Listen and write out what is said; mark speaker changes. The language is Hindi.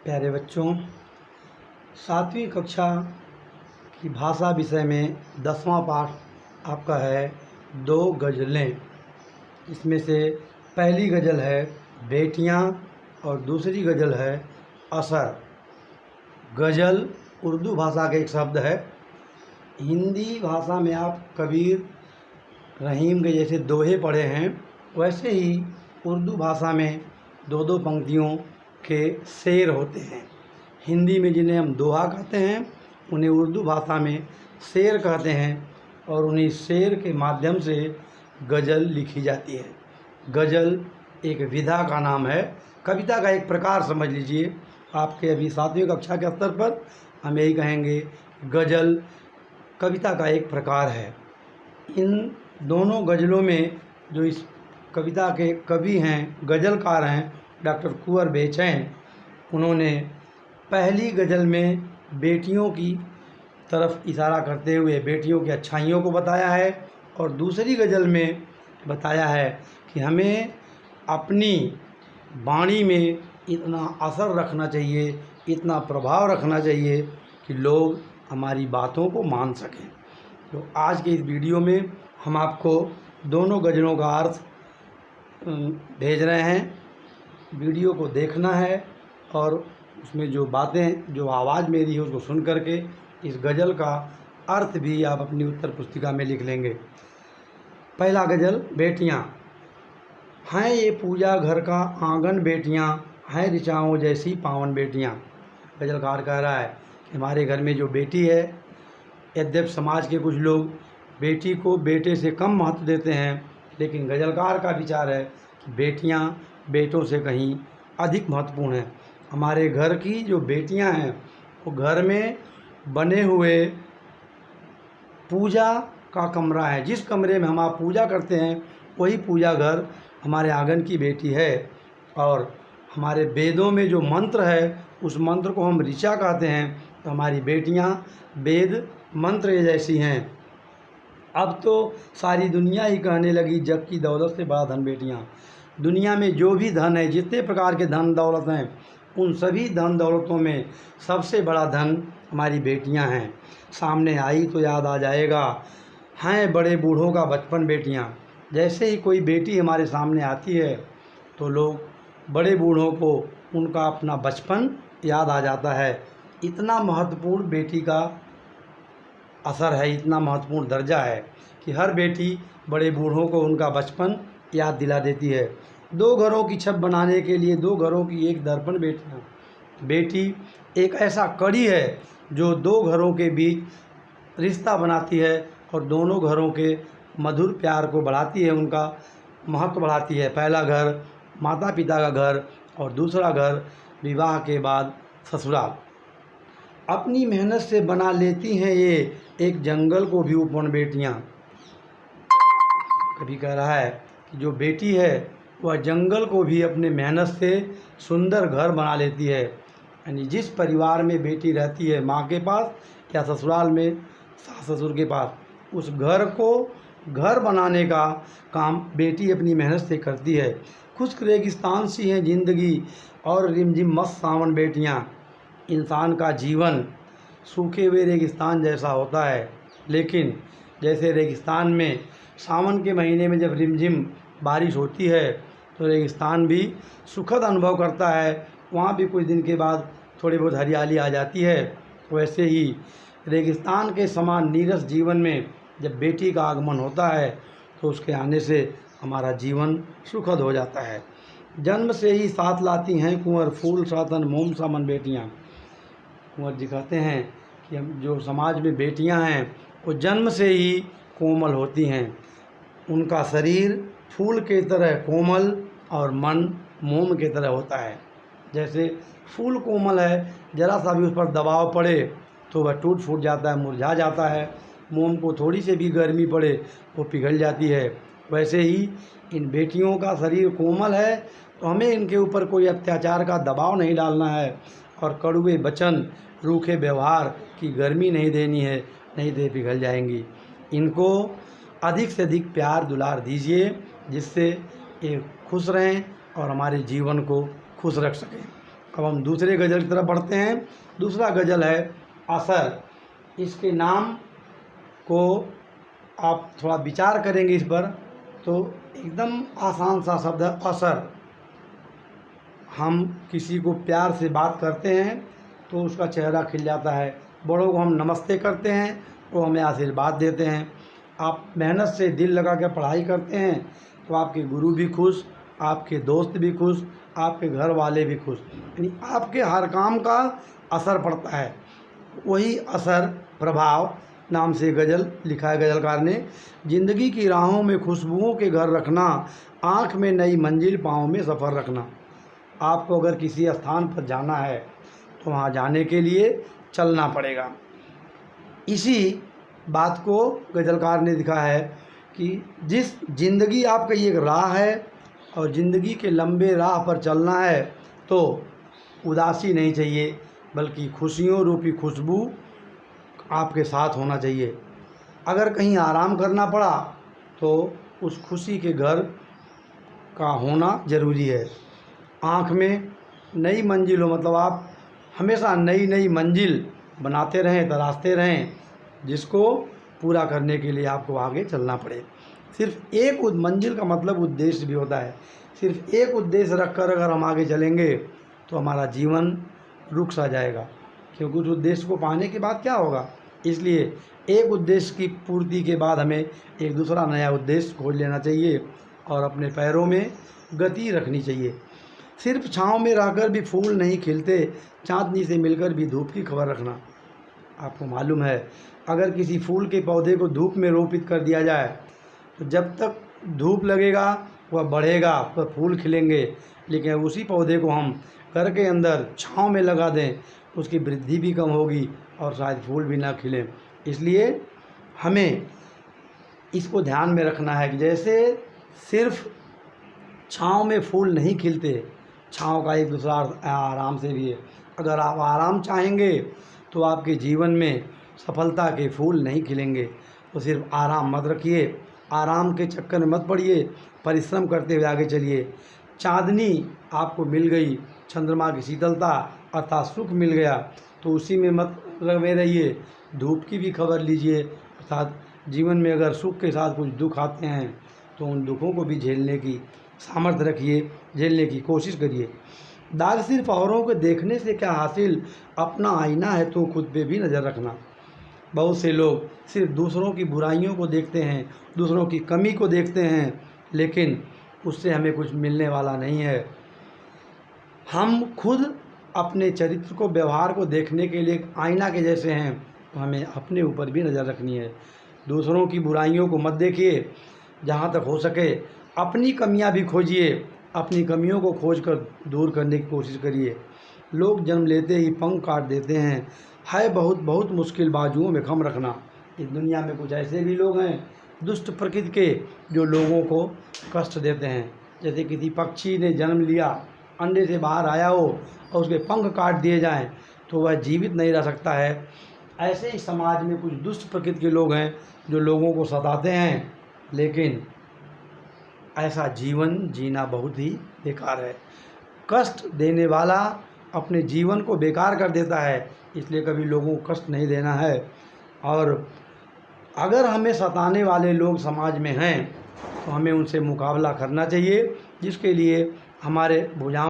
Speaker 1: प्यारे बच्चों, 7वीं कक्षा की भाषा विषय में 10वां पाठ आपका है दो गज़लें। इसमें से पहली गज़ल है बेटियां और दूसरी गज़ल है असर। गज़ल उर्दू भाषा का एक शब्द है। हिंदी भाषा में आप कबीर, रहीम के जैसे दोहे पढ़े हैं, वैसे ही उर्दू भाषा में दो दो पंक्तियों के शेर होते हैं। हिंदी में जिन्हें हम दोहा कहते हैं, उन्हें उर्दू भाषा में शेर कहते हैं और उन्हीं शेर के माध्यम से गज़ल लिखी जाती है। गज़ल एक विधा का नाम है, कविता का एक प्रकार समझ लीजिए। आपके अभी 7वीं कक्षा के स्तर पर हम यही कहेंगे, गज़ल कविता का एक प्रकार है। इन दोनों गज़लों में जो इस कविता के कवि हैं, गज़लकार हैं, डॉक्टर कुंवर बेचैन, उन्होंने पहली गज़ल में बेटियों की तरफ इशारा करते हुए बेटियों की अच्छाइयों को बताया है और दूसरी गज़ल में बताया है कि हमें अपनी वाणी में इतना असर रखना चाहिए, इतना प्रभाव रखना चाहिए कि लोग हमारी बातों को मान सकें। तो आज के इस वीडियो में हम आपको दोनों गज़लों का अर्थ भेज रहे हैं। वीडियो को देखना है और उसमें जो बातें, जो आवाज़ मेरी है, उसको सुन करके इस गज़ल का अर्थ भी आप अपनी उत्तर पुस्तिका में लिख लेंगे। पहला गज़ल बेटियां। हैं ये पूजा घर का आंगन बेटियां, हैं ऋचाओं जैसी पावन बेटियां। गज़लकार कह रहा है कि हमारे घर में जो बेटी है, यद्यप समाज के कुछ लोग बेटी को बेटे से कम महत्व देते हैं, लेकिन गज़लकार का विचार है कि बेटियां बेटों से कहीं अधिक महत्वपूर्ण हैं। हमारे घर की जो बेटियां हैं, वो घर में बने हुए पूजा का कमरा है। जिस कमरे में हम आप पूजा करते हैं, वही पूजा घर हमारे आंगन की बेटी है। और हमारे वेदों में जो मंत्र है, उस मंत्र को हम ऋचा कहते हैं। तो हमारी बेटियां वेद मंत्र जैसी हैं। अब तो सारी दुनिया ही कहने लगी, जग की दौलत से बड़ा धन बेटियां। दुनिया में जो भी धन है, जितने प्रकार के धन दौलत हैं, उन सभी धन दौलतों में सबसे बड़ा धन हमारी बेटियां हैं। सामने आई तो याद आ जाएगा, हैं बड़े बूढ़ों का बचपन बेटियां। जैसे ही कोई बेटी हमारे सामने आती है, तो लोग बड़े बूढ़ों को उनका अपना बचपन याद आ जाता है। इतना महत्वपूर्ण बेटी का असर है, इतना महत्वपूर्ण दर्जा है कि हर बेटी बड़े बूढ़ों को उनका बचपन याद दिला देती है। दो घरों की छत बनाने के लिए दो घरों की एक दर्पण बेटियां। बेटी एक ऐसा कड़ी है जो दो घरों के बीच रिश्ता बनाती है और दोनों घरों के मधुर प्यार को बढ़ाती है, उनका महत्व बढ़ाती है। पहला घर माता पिता का घर और दूसरा घर विवाह के बाद ससुराल। अपनी मेहनत से बना लेती हैं ये एक जंगल को भी उपवन बेटियां। कभी कह रहा है कि जो बेटी है वह जंगल को भी अपने मेहनत से सुंदर घर बना लेती है। यानी जिस परिवार में बेटी रहती है, माँ के पास या ससुराल में सास ससुर के पास, उस घर को घर बनाने का काम बेटी अपनी मेहनत से करती है। खुश्क रेगिस्तान सी है ज़िंदगी और रिमझिम मस्त सावन बेटियां। इंसान का जीवन सूखे हुए रेगिस्तान जैसा होता है, लेकिन जैसे रेगिस्तान में सावन के महीने में जब रिमझिम बारिश होती है, तो रेगिस्तान भी सुखद अनुभव करता है। वहाँ भी कुछ दिन के बाद थोड़ी बहुत हरियाली आ जाती है। वैसे ही रेगिस्तान के समान नीरस जीवन में जब बेटी का आगमन होता है, तो उसके आने से हमारा जीवन सुखद हो जाता है। जन्म से ही साथ लाती हैं कुंवर फूल सातन मोम सामन बेटियाँ। कुंवर जी कहते हैं कि हम जो समाज में बेटियां हैं, वो जन्म से ही कोमल होती हैं। उनका शरीर फूल के तरह कोमल और मन मोम के तरह होता है। जैसे फूल कोमल है, ज़रा सा भी उस पर दबाव पड़े तो वह टूट फूट जाता है, मुरझा जाता है। मोम को थोड़ी सी भी गर्मी पड़े वो पिघल जाती है। वैसे ही इन बेटियों का शरीर कोमल है, तो हमें इनके ऊपर कोई अत्याचार का दबाव नहीं डालना है और कड़वे वचन, रूखे व्यवहार की गर्मी नहीं देनी है, नहीं दे पिघल जाएंगी। इनको अधिक से अधिक प्यार दुलार दीजिए, जिससे ये खुश रहें और हमारे जीवन को खुश रख सकें। अब हम दूसरे गज़ल की तरफ बढ़ते हैं। दूसरा गज़ल है असर। इसके नाम को आप थोड़ा विचार करेंगे इस पर तो एकदम आसान सा शब्द है असर। हम किसी को प्यार से बात करते हैं तो उसका चेहरा खिल जाता है। बड़ों को हम नमस्ते करते हैं, वो हमें आशीर्वाद देते हैं। आप मेहनत से दिल लगा के पढ़ाई करते हैं तो आपके गुरु भी खुश, आपके दोस्त भी खुश, आपके घर वाले भी खुश, यानी आपके हर काम का असर पड़ता है। वही असर प्रभाव नाम से गज़ल लिखा है गज़लकार ने। ज़िंदगी की राहों में खुशबुओं के घर रखना, आँख में नई मंजिल पाँव में सफ़र रखना। आपको अगर किसी स्थान पर जाना है तो वहाँ जाने के लिए चलना पड़ेगा। इसी बात को गज़लकार ने लिखा है कि जिस ज़िंदगी आपका एक राह है और ज़िंदगी के लंबे राह पर चलना है तो उदासी नहीं चाहिए, बल्कि खुशियों रूपी खुशबू आपके साथ होना चाहिए। अगर कहीं आराम करना पड़ा तो उस खुशी के घर का होना ज़रूरी है। आँख में नई मंजिल हो, मतलब आप हमेशा नई नई मंजिल बनाते रहें, तराशते रहें, जिसको पूरा करने के लिए आपको आगे चलना पड़े। सिर्फ एक मंजिल का मतलब उद्देश्य भी होता है। सिर्फ एक उद्देश्य रखकर अगर हम आगे चलेंगे तो हमारा जीवन रुक सा जाएगा, क्योंकि उस उद्देश्य को पाने के बाद क्या होगा। इसलिए एक उद्देश्य की पूर्ति के बाद हमें एक दूसरा नया उद्देश्य खोज लेना चाहिए और अपने पैरों में गति रखनी चाहिए। सिर्फ छाँव में रहकर भी फूल नहीं खिलते, चाँदनी से मिलकर भी धूप की खबर रखना। आपको मालूम है, अगर किसी फूल के पौधे को धूप में रोपित कर दिया जाए तो जब तक धूप लगेगा वह बढ़ेगा, वह फूल खिलेंगे। लेकिन उसी पौधे को हम घर के अंदर छाँव में लगा दें, उसकी वृद्धि भी कम होगी और शायद फूल भी ना खिलें। इसलिए हमें इसको ध्यान में रखना है कि जैसे सिर्फ छाँव में फूल नहीं खिलते, छाँव का एक दूसरा आराम से भी है। अगर आप आराम चाहेंगे तो आपके जीवन में सफलता के फूल नहीं खिलेंगे। तो सिर्फ आराम मत रखिए, आराम के चक्कर में मत पड़िए, परिश्रम करते हुए आगे चलिए। चाँदनी आपको मिल गई, चंद्रमा की शीतलता अर्थात सुख मिल गया तो उसी में मत लगे रहिए, धूप की भी खबर लीजिए। अर्थात जीवन में अगर सुख के साथ कुछ दुख आते हैं तो उन दुखों को भी झेलने की सामर्थ्य रखिए, झेलने की कोशिश करिए। दाग सिर्फ औरों को देखने से क्या हासिल, अपना आईना है तो खुद पे भी नज़र रखना। बहुत से लोग सिर्फ दूसरों की बुराइयों को देखते हैं, दूसरों की कमी को देखते हैं, लेकिन उससे हमें कुछ मिलने वाला नहीं है। हम खुद अपने चरित्र को, व्यवहार को देखने के लिए आईना के जैसे हैं, तो हमें अपने ऊपर भी नज़र रखनी है। दूसरों की बुराइयों को मत देखिए, जहाँ तक हो सके अपनी कमियां भी खोजिए, अपनी कमियों को खोजकर दूर करने की कोशिश करिए। लोग जन्म लेते ही पंख काट देते हैं, है बहुत बहुत मुश्किल बाजुओं में खम रखना। इस दुनिया में कुछ ऐसे भी लोग हैं दुष्ट प्रकृति के जो लोगों को कष्ट देते हैं। जैसे किसी पक्षी ने जन्म लिया, अंडे से बाहर आया हो और उसके पंख काट दिए जाएं तो वह जीवित नहीं रह सकता है। ऐसे ही समाज में कुछ दुष्ट प्रकृति के लोग हैं जो लोगों को सताते हैं, लेकिन ऐसा जीवन जीना बहुत ही बेकार है। कष्ट देने वाला अपने जीवन को बेकार कर देता है, इसलिए कभी लोगों को कष्ट नहीं देना है। और अगर हमें सताने वाले लोग समाज में हैं तो हमें उनसे मुकाबला करना चाहिए, जिसके लिए हमारे भुजाओं